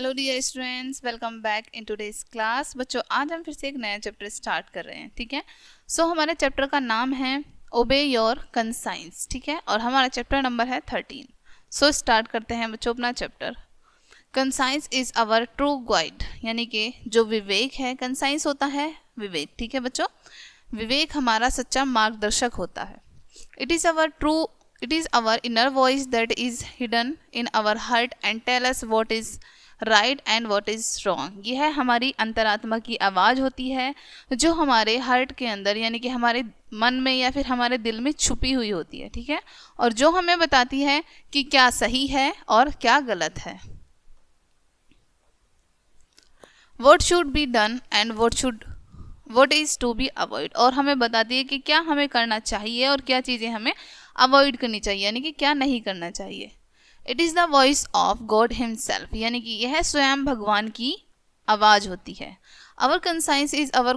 Hello dear students, welcome back in today's class. बच्चों, आज हम फिर से एक नया चैप्टर स्टार्ट कर रहे हैं। ठीक है, सो हमारे चैप्टर का नाम है ओबे योर कंसाइंस। ठीक है, और हमारा चैप्टर नंबर है 13। सो स्टार्ट करते हैं बच्चों अपना chapter. Conscience is our true guide, यानी कि जो विवेक है, कंसाइंस होता है विवेक। ठीक है बच्चों, विवेक हमारा सच्चा मार्गदर्शक होता है। It is our inner voice that is hidden in our heart and tell us what is right and what is wrong. यह हमारी अंतरात्मा की आवाज़ होती है जो हमारे हार्ट के अंदर, यानी कि हमारे मन में या फिर हमारे दिल में छुपी हुई होती है। ठीक है, और जो हमें बताती है कि क्या सही है और क्या गलत है। What should be done and what is to be avoid, और हमें बताती है कि क्या हमें करना चाहिए और क्या चीज़ें हमें अवॉइड करनी चाहिए, यानी कि क्या नहीं करना चाहिए। It is the voice of God himself, यानी कि यह स्वयं भगवान की आवाज़ होती है। Our conscience is our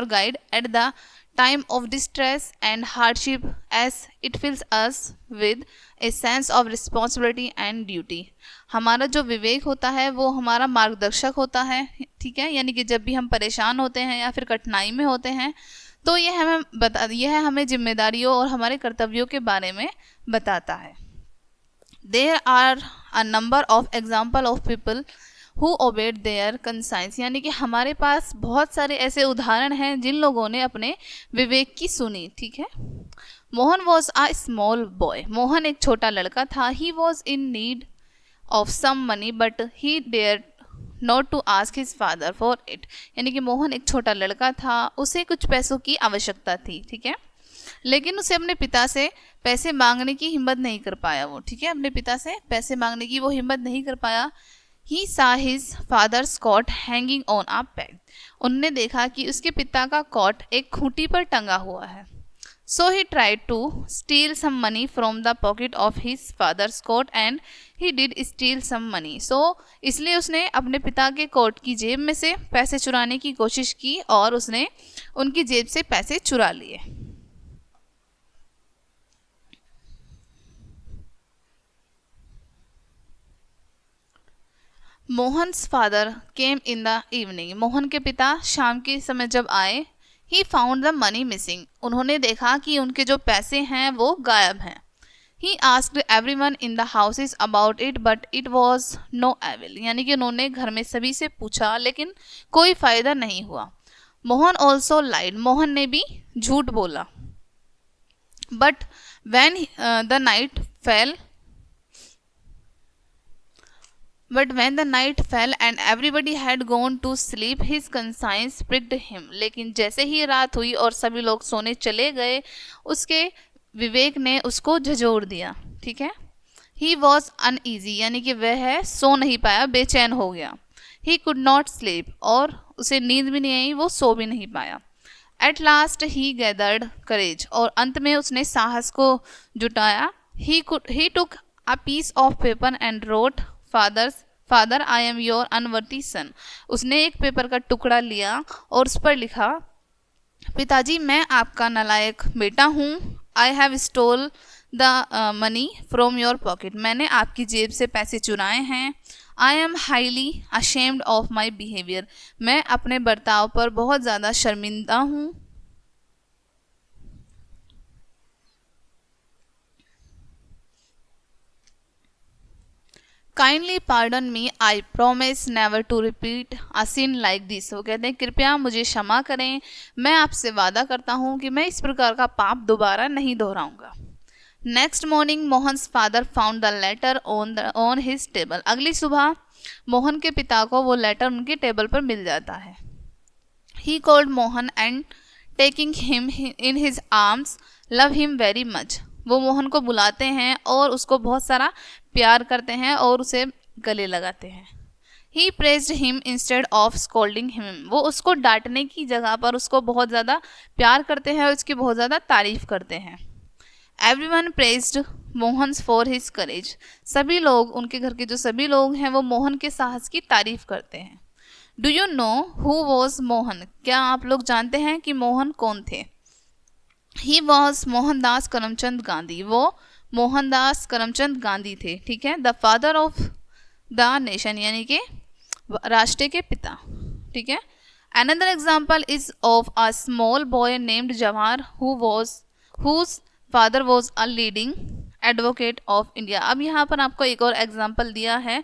guide at the time of distress and hardship as it fills us with a sense of responsibility and duty. हमारा जो विवेक होता है वो हमारा मार्गदर्शक होता है। ठीक है, यानी कि जब भी हम परेशान होते हैं या फिर कठिनाई में होते हैं तो यह हमें जिम्मेदारियों और हमारे कर्तव्यों के बारे में बताता है। There are a number of example of people who obeyed their conscience, यानी कि हमारे पास बहुत सारे ऐसे उदाहरण हैं जिन लोगों ने अपने विवेक की सुनी। ठीक है, Mohan was a small boy, Mohan एक छोटा लड़का था। He was in need of some money but he dare not to ask his father for it, यानी कि मोहन एक छोटा लड़का था, उसे कुछ पैसों की आवश्यकता थी। ठीक है, लेकिन उसे अपने पिता से पैसे मांगने की हिम्मत नहीं कर पाया वो। ठीक है, अपने पिता से पैसे मांगने की वो हिम्मत नहीं कर पाया। He saw his father's coat hanging on a peg, उनने देखा कि उसके पिता का कॉट एक खूंटी पर टंगा हुआ है। So he tried to steal some money from the pocket of his father's coat and he did steal some money. So इसलिए उसने अपने पिता के कोट की जेब में से पैसे चुराने की कोशिश की और उसने उनकी जेब से पैसे चुरा लिए। Mohan's father came in the evening, Mohan के पिता शाम के समय जब आए। He found the money missing, उन्होंने देखा कि उनके जो पैसे हैं वो गायब हैं। He asked everyone in the houses about it but it was no avail, यानी कि उन्होंने घर में सभी से पूछा लेकिन कोई फायदा नहीं हुआ। मोहन ऑल्सो लाइड, मोहन ने भी झूठ बोला। But when the night fail But when the night fell and everybody had gone to sleep, his conscience pricked him. लेकिन जैसे ही रात हुई और सभी लोग सोने चले गए, उसके विवेक ने उसको झंझोर दिया। ठीक है, He was uneasy, यानी कि वह सो नहीं पाया, बेचैन हो गया। He could not sleep, और उसे नींद भी नहीं आई, वो सो भी नहीं पाया। At last he gathered courage, और अंत में उसने साहस को जुटाया। He took a piece of paper and wrote father I am your unworthy son, उसने एक पेपर का टुकड़ा लिया और उस पर लिखा, पिताजी मैं आपका नालायक बेटा हूँ। I have stole the money from your pocket, मैंने आपकी जेब से पैसे चुराए हैं। I am highly ashamed of my behaviour, मैं अपने बर्ताव पर बहुत ज़्यादा शर्मिंदा हूँ। Kindly pardon me, I promise never to repeat a sin like this, वो कहते हैं कृपया मुझे क्षमा करें, मैं आपसे वादा करता हूँ कि मैं इस प्रकार का पाप दोबारा नहीं दोहराऊंगा। Next morning Mohan's father found the later on his table, अगली सुबह मोहन के पिता को वो लेटर उनके टेबल पर मिल जाता है। He called Mohan and taking him in his arms love him very much, वो मोहन को बुलाते हैं और उसको बहुत सारा प्यार करते हैं और उसे गले लगाते हैं। He praised him instead of scolding him, वो उसको डांटने की जगह पर उसको बहुत ज़्यादा प्यार करते हैं और उसकी बहुत ज़्यादा तारीफ करते हैं। Everyone praised Mohan for his courage, सभी लोग, उनके घर के जो सभी लोग हैं वो मोहन के साहस की तारीफ करते हैं। Do you know who was Mohan, क्या आप लोग जानते हैं कि मोहन कौन थे। ही वॉज मोहनदास करमचंद गांधी, वो मोहनदास करमचंद गांधी थे। ठीक है, the father of the nation यानी कि राष्ट्र के पिता, ठीक है। Another example is of a small boy named Jawahar whose father was a leading advocate of India. अब यहाँ पर आपको एक और एग्जाम्पल दिया है,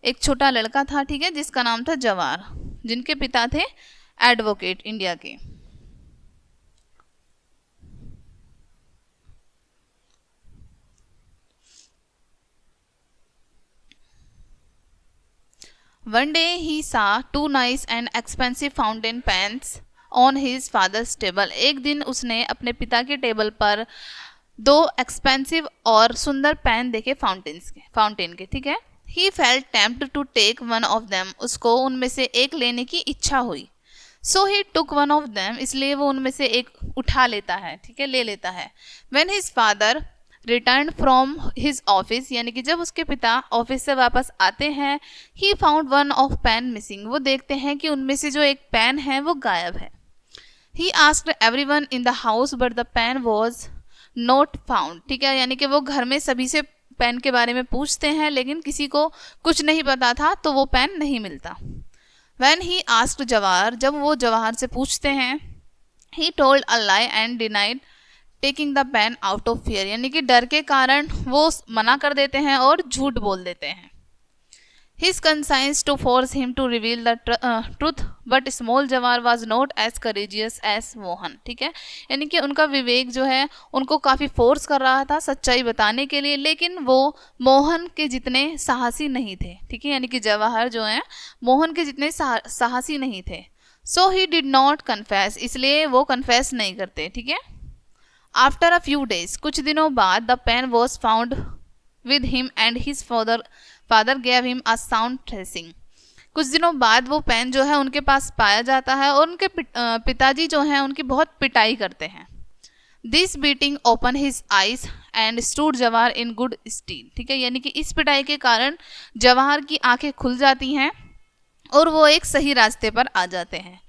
एक छोटा लड़का था, ठीक है, जिसका नाम था जवाहर, जिनके पिता थे एडवोकेट इंडिया के। One day he saw two nice and expensive fountain pens on his father's table। एक दिन उसने अपने पिता के टेबल पर दो एक्सपेंसिव और सुंदर पेन देखे फाउंटेन के, ठीक है। He felt tempted to take one of them। उसको उनमें से एक लेने की इच्छा हुई। So he took one of them। इसलिए वो उनमें से एक उठा लेता है, ठीक है, ले लेता है। When his father return from his office, यानी कि जब उसके पिता ऑफिस से वापस आते हैं, he found one of pen missing. वो देखते हैं कि उनमें से जो एक पेन है वो गायब है। He asked everyone in the house but the pen was not found, ठीक है, यानी कि वो घर में सभी से पेन के बारे में पूछते हैं, लेकिन किसी को कुछ नहीं पता था, तो वो पेन नहीं मिलता। व्हेन ही आस्क्ड जवाहर, जब वो जवाहर से पूछते हैं, he told a lie and denied taking the pen out of fear, यानी कि डर के कारण वो मना कर देते हैं और झूठ बोल देते हैं। His conscience to force him to reveal the truth but small Jawahar was not as courageous as Mohan, ठीक है, यानी कि उनका विवेक जो है उनको काफ़ी फोर्स कर रहा था सच्चाई बताने के लिए, लेकिन वो मोहन के जितने साहसी नहीं थे, ठीक है, यानी कि जवाहर जो हैं मोहन के जितने साहसी नहीं थे। सो ही डिड नॉट कन्फेस, इसलिए वो कन्फेस नहीं करते, ठीक है। आफ्टर अ फ्यू डेज, कुछ दिनों बाद, the pen was found with him and his father gave him a sound thrashing. कुछ दिनों बाद वो पेन जो है उनके पास पाया जाता है और उनके पिताजी जो हैं उनकी बहुत पिटाई करते हैं। This beating open his eyes and stood Jawahar in good steel, ठीक है, यानी कि इस पिटाई के कारण जवाहर की आंखें खुल जाती हैं और वो एक सही रास्ते पर आ जाते हैं।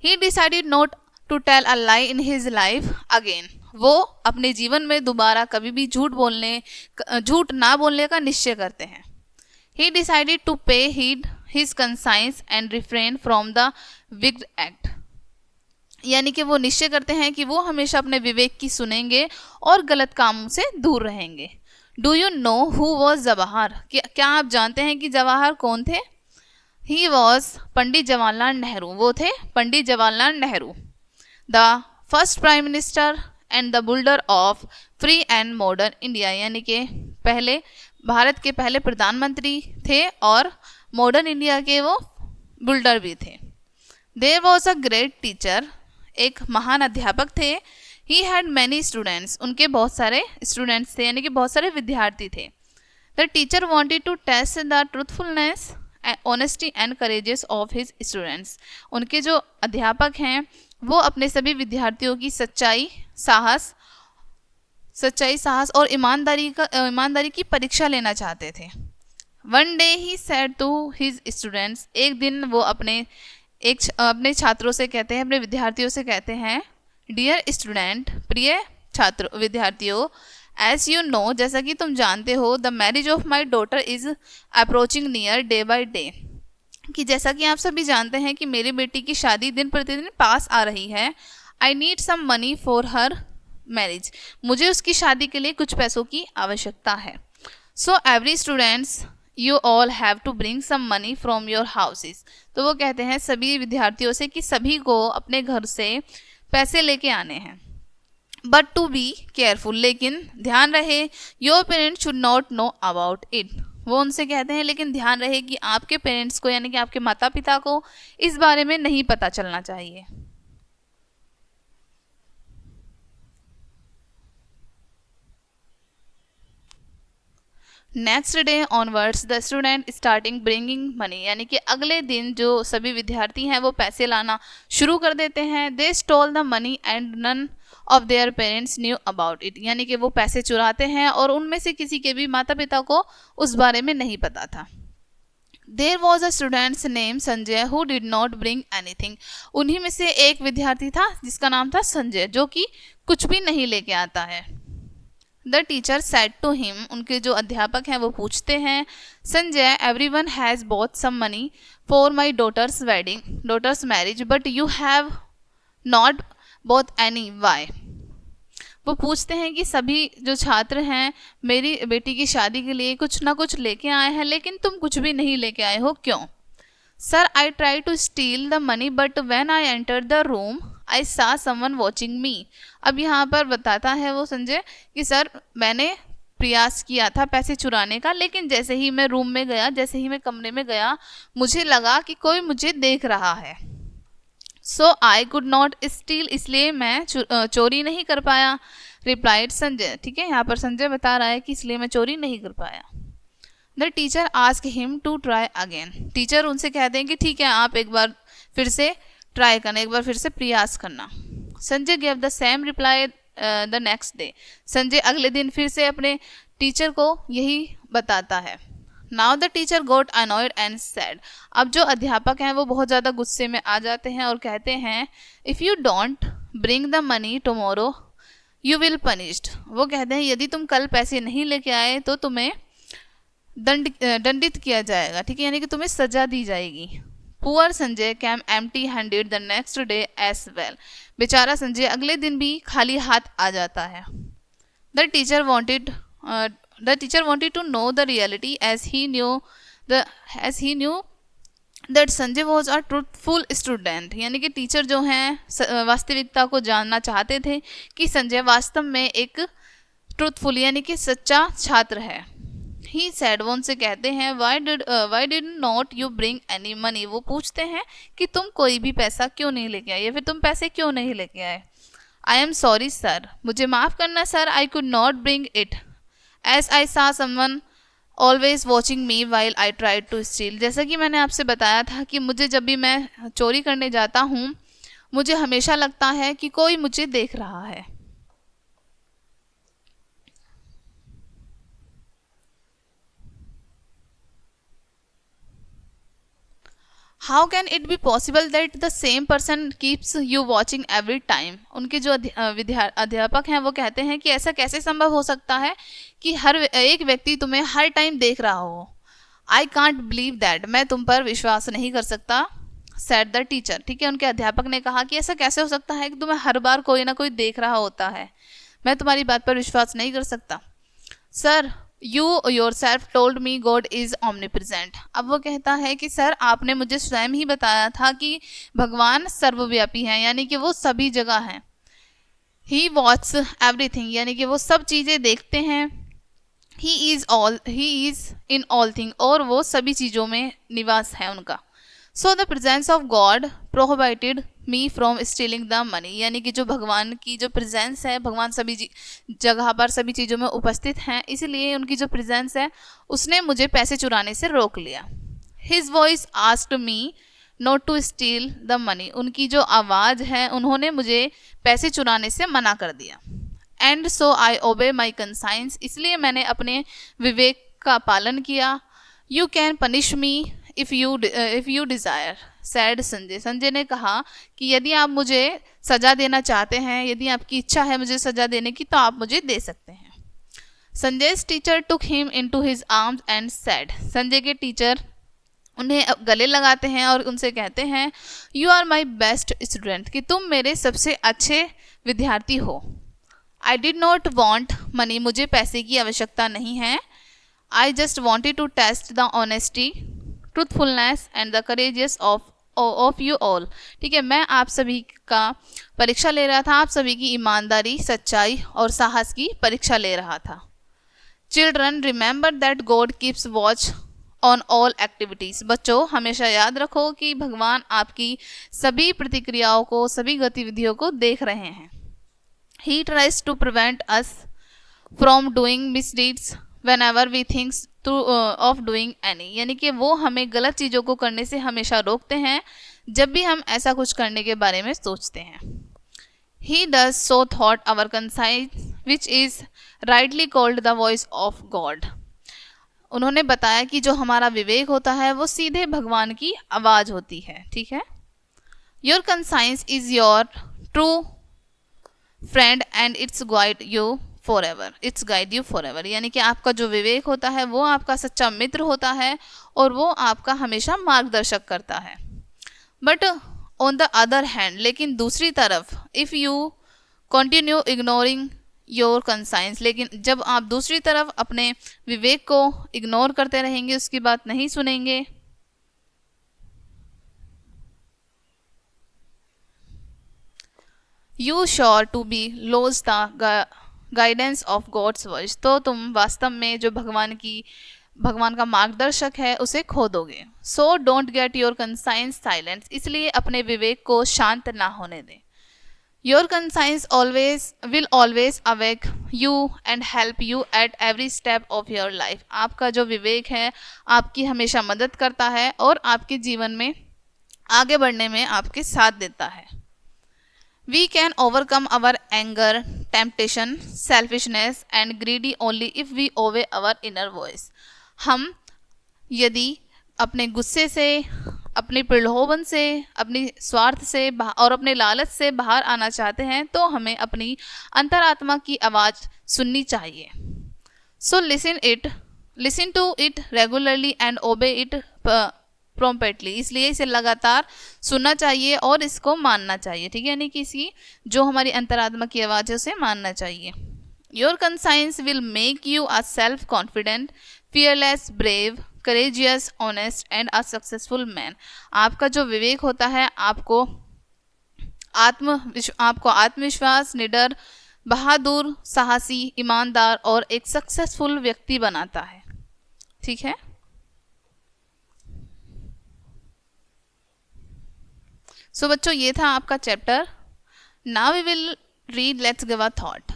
He decided not to tell a lie in his life again. वो अपने जीवन में दोबारा कभी भी झूठ ना बोलने का निश्चय करते हैं। He decided to pay heed his conscience and refrain from the wicked act, यानी कि वो निश्चय करते हैं कि वो हमेशा अपने विवेक की सुनेंगे और गलत कामों से दूर रहेंगे। Do you know who was Jawahar, क्या आप जानते हैं कि जवाहर कौन थे? ही वॉज पंडित जवाहरलाल नेहरू, वो थे Pandit Jawaharlal Nehru, the first prime minister and the builder of free and modern India, यानी कि भारत के पहले प्रधानमंत्री थे और मॉडर्न इंडिया के वो बिल्डर भी थे। There was a great teacher, एक महान अध्यापक थे। ही हैड मैनी स्टूडेंट्स, उनके बहुत सारे स्टूडेंट्स थे, यानी कि बहुत सारे विद्यार्थी थे। The teacher wanted to test the truthfulness honesty and courageous of his students. उनके जो अध्यापक हैं वो अपने सभी विद्यार्थियों की सच्चाई, साहस और ईमानदारी की परीक्षा लेना चाहते थे। One day he said to his students, एक दिन वो अपने छात्रों से कहते हैं, अपने विद्यार्थियों से कहते हैं, डियर स्टूडेंट, प्रिय छात्र विद्यार्थियों, एज यू नो, जैसा कि तुम जानते हो, the marriage of my daughter is approaching near day by day, कि जैसा कि आप सभी जानते हैं कि मेरी बेटी की शादी दिन प्रतिदिन पास आ रही है। I need some money for her marriage, मुझे उसकी शादी के लिए कुछ पैसों की आवश्यकता है। So every students you all have to bring some money from your houses, तो वो कहते हैं सभी विद्यार्थियों से कि सभी को अपने घर से पैसे लेके आने हैं। बट टू बी केयरफुल, लेकिन ध्यान रहे, your parents should not know about it, वो उनसे कहते हैं लेकिन ध्यान रहे कि आपके पेरेंट्स को, यानी कि आपके माता पिता को इस बारे में नहीं पता चलना चाहिए। Next day onwards the student starting bringing money, यानी कि अगले दिन जो सभी विद्यार्थी हैं वो पैसे लाना शुरू कर देते हैं। They stole the money and none of their parents knew about it, यानी कि वो पैसे चुराते हैं और उनमें से किसी के भी माता पिता को उस बारे में नहीं पता था। There was a students name Sanjay who did not bring anything, उन्हीं में से एक विद्यार्थी था जिसका नाम था संजय, जो कि कुछ भी नहीं लेके आता है। The teacher said to him, उनके जो अध्यापक हैं वो पूछते हैं, Sanjay everyone has bought some money for my daughter's marriage but you have not bought any, why. वो पूछते हैं कि सभी जो छात्र हैं मेरी बेटी की शादी के लिए कुछ ना कुछ लेके आए हैं, लेकिन तुम कुछ भी नहीं लेके आए हो, क्यों? Sir I try to steal the money but when I enter the room I saw someone watching मी। अब यहाँ पर बताता है वो संजय कि सर मैंने प्रयास किया था पैसे चुराने का, लेकिन जैसे ही मैं रूम में गया, जैसे ही मैं कमरे में गया, मुझे लगा कि कोई मुझे देख रहा है। सो आई कुड नॉट स्टील, इसलिए मैं चोरी नहीं कर पाया। रिप्लाइड संजय, ठीक है, यहाँ पर संजय बता रहा है कि इसलिए मैं चोरी नहीं कर पाया। The teacher ask him to try again, teacher उनसे कहते हैं कि ठीक है आप एक बार फिर से ट्राई करना, एक बार फिर से प्रयास करना। Sanjay gave the same reply the next day, Sanjay अगले दिन फिर से अपने टीचर को यही बताता है। Now the teacher got annoyed and said, अब जो अध्यापक हैं वो बहुत ज़्यादा गुस्से में आ जाते हैं और कहते हैं, if you don't bring the money tomorrow you will punished, वो कहते हैं यदि तुम कल पैसे नहीं लेके आए तो तुम्हें दंडित किया जाएगा, ठीक है, यानी कि तुम्हें सजा दी जाएगी। Poor Sanjay came empty handed the next day as well, बेचारा संजय अगले दिन भी खाली हाथ आ जाता है। The teacher wanted to know the reality as he knew that Sanjay was a truthful student, यानी कि टीचर जो हैं वास्तविकता को जानना चाहते थे कि संजय वास्तव में एक ट्रूथफुल यानी कि सच्चा छात्र है। ही सैड, वो उनसे कहते हैं, why did not you bring any money, वो पूछते हैं कि तुम कोई भी पैसा क्यों नहीं लेके आए, या फिर तुम पैसे क्यों नहीं लेके आए। आई एम सॉरी सर, मुझे माफ़ करना sir, I could not bring it as I saw someone always watching me while I try to steal, जैसा कि मैंने आपसे बताया था कि मुझे जब भी मैं चोरी करने जाता हूँ मुझे हमेशा लगता है कि कोई मुझे देख रहा है। How can it be possible that the same person keeps you watching every time, उनके जो अध्यापक हैं वो कहते हैं कि ऐसा कैसे संभव हो सकता है कि हर एक व्यक्ति तुम्हें हर टाइम देख रहा हो। आई कांट बिलीव दैट, मैं तुम पर विश्वास नहीं कर सकता। सैड द टीचर, ठीक है, उनके अध्यापक ने कहा कि ऐसा कैसे हो सकता है कि तुम्हें हर बार कोई ना कोई देख रहा होता है, मैं तुम्हारी बात पर विश्वास नहीं कर सकता। Sir you yourself told me God is omnipresent, अब वो कहता है कि सर आपने मुझे स्वयं ही बताया था कि भगवान सर्वव्यापी हैं, यानी कि वो सभी जगह हैं। ही वॉच एवरीथिंग, यानी कि वो सब चीज़ें देखते हैं। He is in all thing, और वो सभी चीज़ों में निवास है उनका। So the presence of God prohibited me from stealing the money, यानी कि जो भगवान की जो प्रेजेंस है, भगवान सभी जगह पर सभी चीज़ों में उपस्थित हैं, इसलिए उनकी जो प्रेजेंस है उसने मुझे पैसे चुराने से रोक लिया। His voice asked me not to steal the money, उनकी जो आवाज़ है उन्होंने मुझे पैसे चुराने से मना कर दिया। एंड सो आई ओबे माई कंसाइंस, इसलिए मैंने अपने विवेक का पालन किया। You can punish me if you desire, sad Sanjay, Sanjay ने कहा कि यदि आप मुझे सज़ा देना चाहते हैं, यदि आपकी इच्छा है मुझे सज़ा देने की, तो आप मुझे दे सकते हैं। Sanjay's teacher took him into his arms and said, Sanjay के टीचर उन्हें गले लगाते हैं और उनसे कहते हैं, you are my best student, कि तुम मेरे सबसे अच्छे विद्यार्थी हो। I did not want money, मुझे पैसे की आवश्यकता नहीं है। I just wanted to test the honesty, truthfulness and the courageous of you all, ठीक है, मैं आप सभी का परीक्षा ले रहा था, आप सभी की ईमानदारी, सच्चाई और साहस की परीक्षा ले रहा था। Children remember that God keeps watch on all activities, बच्चों हमेशा याद रखो कि भगवान आपकी सभी प्रतिक्रियाओं को, सभी गतिविधियों को देख रहे हैं। He tries to prevent us from doing misdeeds whenever we think of doing any, यानी कि वो हमें गलत चीज़ों को करने से हमेशा रोकते हैं जब भी हम ऐसा कुछ करने के बारे में सोचते हैं। He does so thought our conscience which is rightly called the voice of God, उन्होंने बताया कि जो हमारा विवेक होता है वो सीधे भगवान की आवाज़ होती है, ठीक है। Your conscience is your true friend and it's guide you for ever, it's guide you for ever, यानी कि आपका जो विवेक होता है वो आपका सच्चा मित्र होता है और वो आपका हमेशा मार्गदर्शक करता है। But on the other hand, लेकिन दूसरी तरफ, if you continue ignoring your conscience, लेकिन जब आप दूसरी तरफ अपने विवेक को इग्नोर करते रहेंगे, उसकी बात नहीं सुनेंगे, you sure to be loss the guidance of God's voice, तो तुम वास्तव में जो भगवान का मार्गदर्शक है उसे खो दोगे। So don't get your conscience silence, इसलिए अपने विवेक को शांत ना होने दें। Your conscience will always awake you and help you at every step of your life, आपका जो विवेक है आपकी हमेशा मदद करता है और आपके जीवन में आगे बढ़ने में आपके साथ देता है। We can overcome our anger, temptation, selfishness and greedy only if we obey our inner voice. हम यदि अपने गुस्से से, अपने प्रलोभन से, अपनी स्वार्थ से और अपने लालच से बाहर आना चाहते हैं तो हमें अपनी अंतरात्मा की आवाज़ सुननी चाहिए। So listen to it regularly and obey it promptly, इसलिए इसे लगातार सुनना चाहिए और इसको मानना चाहिए, ठीक है, यानी कि इसकी जो हमारी अंतरात्मा की आवाज़ है उसे मानना चाहिए। Your conscience will make you a self confident, fearless, brave, courageous, honest and a successful man, आपका जो विवेक होता है आपको आत्मविश्वास, निडर, बहादुर, साहसी, ईमानदार और एक सक्सेसफुल व्यक्ति बनाता है, ठीक है। सो बच्चों ये था आपका chapter. Now we will read, let's give a thought.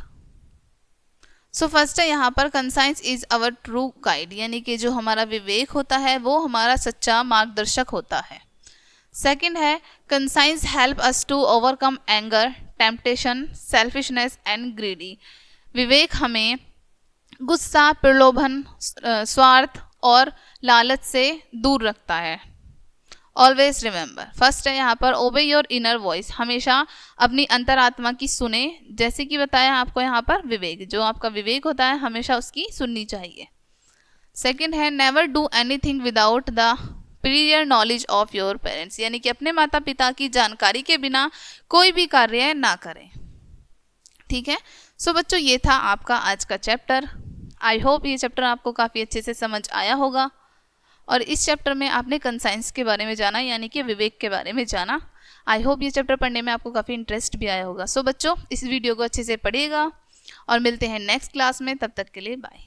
So first है यहाँ पर conscience is our true guide, यानी कि जो हमारा विवेक होता है वो हमारा सच्चा मार्गदर्शक होता है। सेकंड है conscience help us to overcome anger, temptation, selfishness and greedy, विवेक हमें गुस्सा, प्रलोभन, स्वार्थ और लालच से दूर रखता है। ऑलवेज रिमेंबर, फर्स्ट है यहाँ पर ओबे योर इनर वॉइस, हमेशा अपनी अंतरात्मा की सुने, जैसे कि बताया आपको यहाँ पर विवेक, जो आपका विवेक होता है हमेशा उसकी सुननी चाहिए। सेकंड है never do anything without the prior knowledge of your parents, यानी कि अपने माता पिता की जानकारी के बिना कोई भी कार्य ना करें, ठीक है। सो बच्चों ये था आपका आज का चैप्टर। आई होप ये चैप्टर आपको काफ़ी अच्छे से समझ आया होगा और इस चैप्टर में आपने कंसाइंस के बारे में जाना, यानी कि विवेक के बारे में जाना। आई होप ये चैप्टर पढ़ने में आपको काफ़ी इंटरेस्ट भी आया होगा। सो बच्चों इस वीडियो को अच्छे से पढ़िएगा और मिलते हैं नेक्स्ट क्लास में, तब तक के लिए बाय।